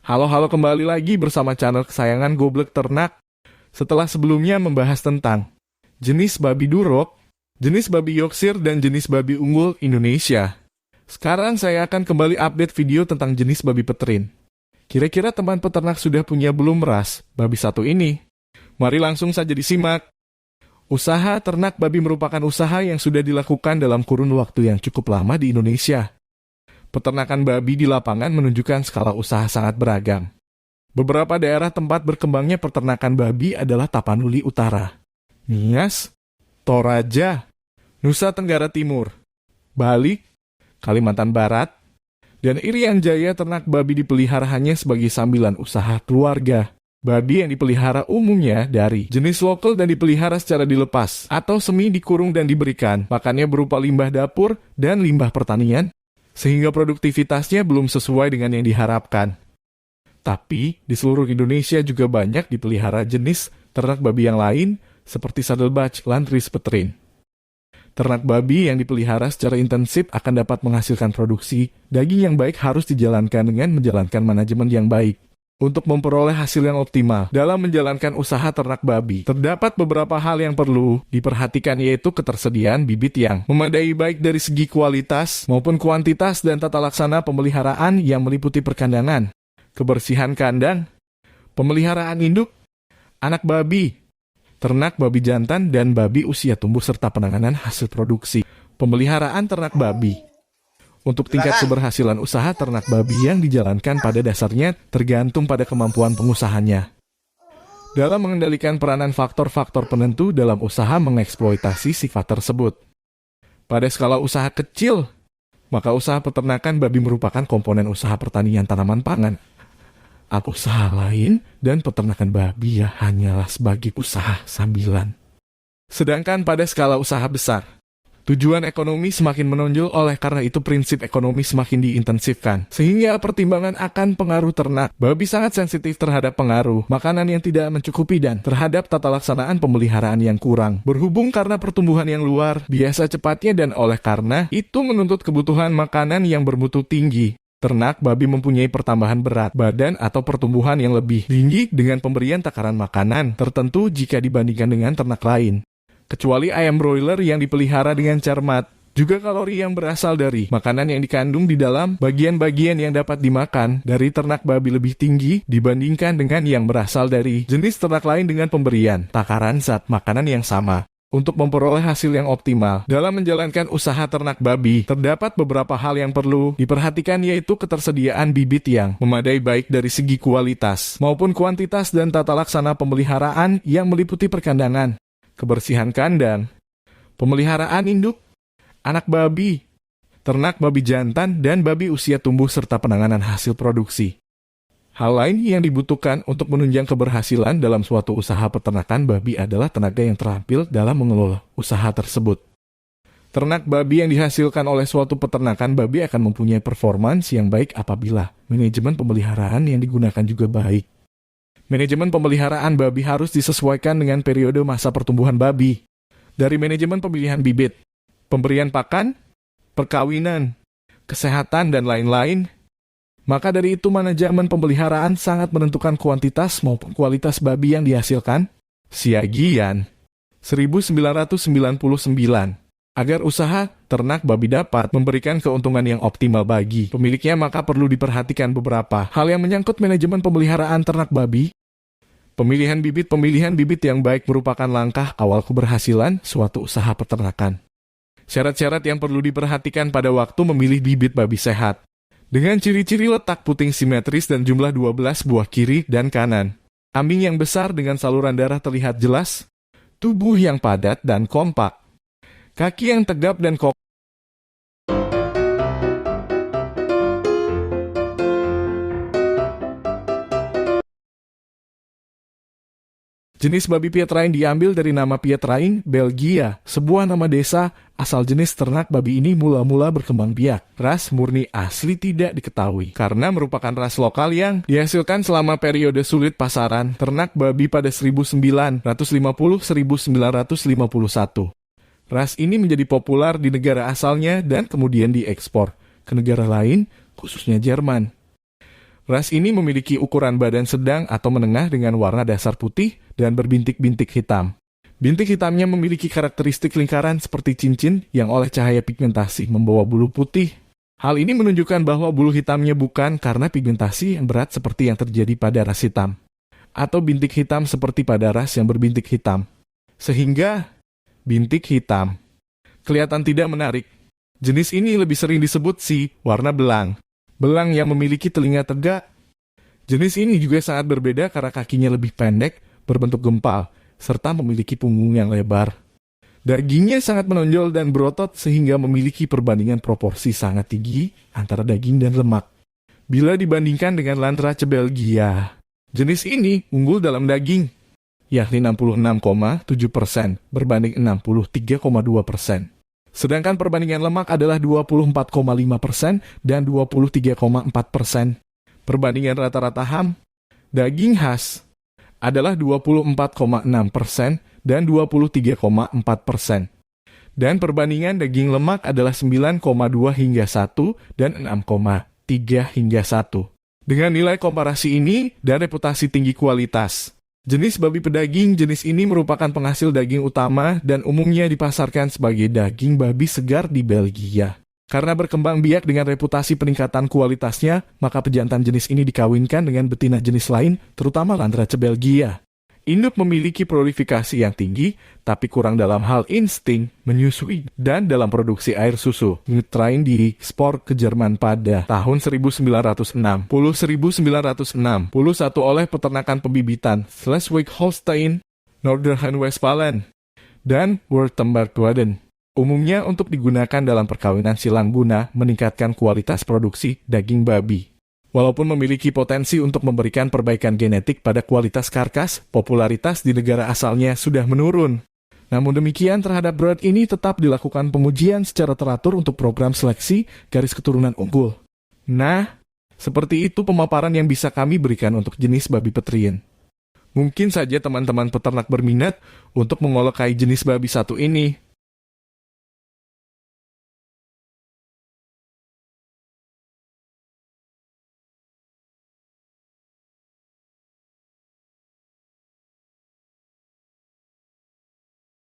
Halo kembali lagi bersama channel kesayangan Goblek Ternak. Setelah sebelumnya membahas tentang jenis babi Durok, jenis babi Yorkshire, dan jenis babi unggul Indonesia. Sekarang saya akan kembali update video tentang jenis babi peterin. Kira-kira teman peternak sudah punya belum ras babi satu ini? Mari langsung saja disimak. Usaha ternak babi merupakan usaha yang sudah dilakukan dalam kurun waktu yang cukup lama di Indonesia. Peternakan babi di lapangan menunjukkan skala usaha sangat beragam. Beberapa daerah tempat berkembangnya peternakan babi adalah Tapanuli Utara, Nias, Toraja, Nusa Tenggara Timur, Bali, Kalimantan Barat, dan Irian Jaya. Ternak babi dipelihara hanya sebagai sambilan usaha keluarga. Babi yang dipelihara umumnya dari jenis lokal dan dipelihara secara dilepas atau semi dikurung dan diberikan makannya berupa limbah dapur dan limbah pertanian, sehingga produktivitasnya belum sesuai dengan yang diharapkan. Tapi, di seluruh Indonesia juga banyak dipelihara jenis ternak babi yang lain, seperti saddleback, landrace, peterin. Ternak babi yang dipelihara secara intensif akan dapat menghasilkan produksi. Daging yang baik harus dijalankan dengan menjalankan manajemen yang baik. Untuk memperoleh hasil yang optimal dalam menjalankan usaha ternak babi, terdapat beberapa hal yang perlu diperhatikan, yaitu ketersediaan bibit yang memadai baik dari segi kualitas maupun kuantitas, dan tata laksana pemeliharaan yang meliputi perkandangan, kebersihan kandang, pemeliharaan induk, anak babi, ternak babi jantan dan babi usia tumbuh, serta penanganan hasil produksi. Pemeliharaan ternak babi. Untuk tingkat keberhasilan usaha ternak babi yang dijalankan pada dasarnya tergantung pada kemampuan pengusahanya. Dalam mengendalikan peranan faktor-faktor penentu dalam usaha mengeksploitasi sifat tersebut. Pada skala usaha kecil, maka usaha peternakan babi merupakan komponen usaha pertanian tanaman pangan. Usaha lain dan peternakan babi hanyalah sebagai usaha sambilan. Sedangkan pada skala usaha besar, tujuan ekonomi semakin menonjol, oleh karena itu prinsip ekonomi semakin diintensifkan. Sehingga pertimbangan akan pengaruh ternak babi sangat sensitif terhadap pengaruh makanan yang tidak mencukupi dan terhadap tata laksanaan pemeliharaan yang kurang. Berhubung karena pertumbuhan yang luar biasa cepatnya dan oleh karena itu menuntut kebutuhan makanan yang bermutu tinggi, ternak babi mempunyai pertambahan berat badan atau pertumbuhan yang lebih tinggi dengan pemberian takaran makanan tertentu jika dibandingkan dengan ternak lain. Kecuali ayam broiler yang dipelihara dengan cermat. Juga kalori yang berasal dari makanan yang dikandung di dalam bagian-bagian yang dapat dimakan dari ternak babi lebih tinggi dibandingkan dengan yang berasal dari jenis ternak lain dengan pemberian takaran zat makanan yang sama. Untuk memperoleh hasil yang optimal dalam menjalankan usaha ternak babi, terdapat beberapa hal yang perlu diperhatikan, yaitu ketersediaan bibit yang memadai baik dari segi kualitas maupun kuantitas, dan tata laksana pemeliharaan yang meliputi perkandangan, kebersihan kandang, pemeliharaan induk, anak babi, ternak babi jantan, dan babi usia tumbuh, serta penanganan hasil produksi. Hal lain yang dibutuhkan untuk menunjang keberhasilan dalam suatu usaha peternakan babi adalah tenaga yang terampil dalam mengelola usaha tersebut. Ternak babi yang dihasilkan oleh suatu peternakan babi akan mempunyai performance yang baik apabila manajemen pemeliharaan yang digunakan juga baik. Manajemen pemeliharaan babi harus disesuaikan dengan periode masa pertumbuhan babi. Dari manajemen pemilihan bibit, pemberian pakan, perkawinan, kesehatan, dan lain-lain. Maka dari itu manajemen pemeliharaan sangat menentukan kuantitas maupun kualitas babi yang dihasilkan. Siagian 1999. Agar usaha ternak babi dapat memberikan keuntungan yang optimal bagi pemiliknya, maka perlu diperhatikan beberapa hal yang menyangkut manajemen pemeliharaan ternak babi. Pemilihan bibit yang baik merupakan langkah awal keberhasilan suatu usaha peternakan. Syarat-syarat yang perlu diperhatikan pada waktu memilih bibit babi sehat. Dengan ciri-ciri letak puting simetris dan jumlah 12 buah kiri dan kanan. Ambing yang besar dengan saluran darah terlihat jelas. Tubuh yang padat dan kompak. Kaki yang tegap dan kokoh. Jenis babi Pietrain diambil dari nama Pietrain, Belgia, sebuah nama desa. Asal jenis ternak babi ini mula-mula berkembang biak. Ras murni asli tidak diketahui, karena merupakan ras lokal yang dihasilkan selama periode sulit pasaran ternak babi pada 1950-1951. Ras ini menjadi populer di negara asalnya dan kemudian diekspor ke negara lain, khususnya Jerman. Ras ini memiliki ukuran badan sedang atau menengah dengan warna dasar putih dan berbintik-bintik hitam. Bintik hitamnya memiliki karakteristik lingkaran seperti cincin yang oleh cahaya pigmentasi membawa bulu putih. Hal ini menunjukkan bahwa bulu hitamnya bukan karena pigmentasi yang berat seperti yang terjadi pada ras hitam, atau bintik hitam seperti pada ras yang berbintik hitam. Sehingga, bintik hitam kelihatan tidak menarik. Jenis ini lebih sering disebut warna belang. Belang yang memiliki telinga tegak. Jenis ini juga sangat berbeda karena kakinya lebih pendek, berbentuk gempal, serta memiliki punggung yang lebar. Dagingnya sangat menonjol dan berotot sehingga memiliki perbandingan proporsi sangat tinggi antara daging dan lemak. Bila dibandingkan dengan Landrace belgica, jenis ini unggul dalam daging, yakni 66,7% berbanding 63,2%. Sedangkan perbandingan lemak adalah 24,5% dan 23,4%. Perbandingan rata-rata HAM, daging khas, adalah 24,6% dan 23,4%. Dan perbandingan daging lemak adalah 9,2 hingga 1 dan 6,3 hingga 1. Dengan nilai komparasi ini dan reputasi tinggi kualitas, jenis babi pedaging jenis ini merupakan penghasil daging utama dan umumnya dipasarkan sebagai daging babi segar di Belgia. Karena berkembang biak dengan reputasi peningkatan kualitasnya, maka pejantan jenis ini dikawinkan dengan betina jenis lain, terutama Landrace belgica. Induk memiliki prolifikasi yang tinggi, tapi kurang dalam hal insting, menyusui, dan dalam produksi air susu. Train di ekspor ke Jerman pada tahun 1961 oleh peternakan pembibitan Schleswig-Holstein, Nordrhein-Westfalen, dan Württemberg-Baden. Umumnya untuk digunakan dalam perkawinan silang guna meningkatkan kualitas produksi daging babi. Walaupun memiliki potensi untuk memberikan perbaikan genetik pada kualitas karkas, popularitas di negara asalnya sudah menurun. Namun demikian terhadap brood ini tetap dilakukan pengujian secara teratur untuk program seleksi garis keturunan unggul. Nah, seperti itu pemaparan yang bisa kami berikan untuk jenis babi petrien. Mungkin saja teman-teman peternak berminat untuk mengolokai jenis babi satu ini.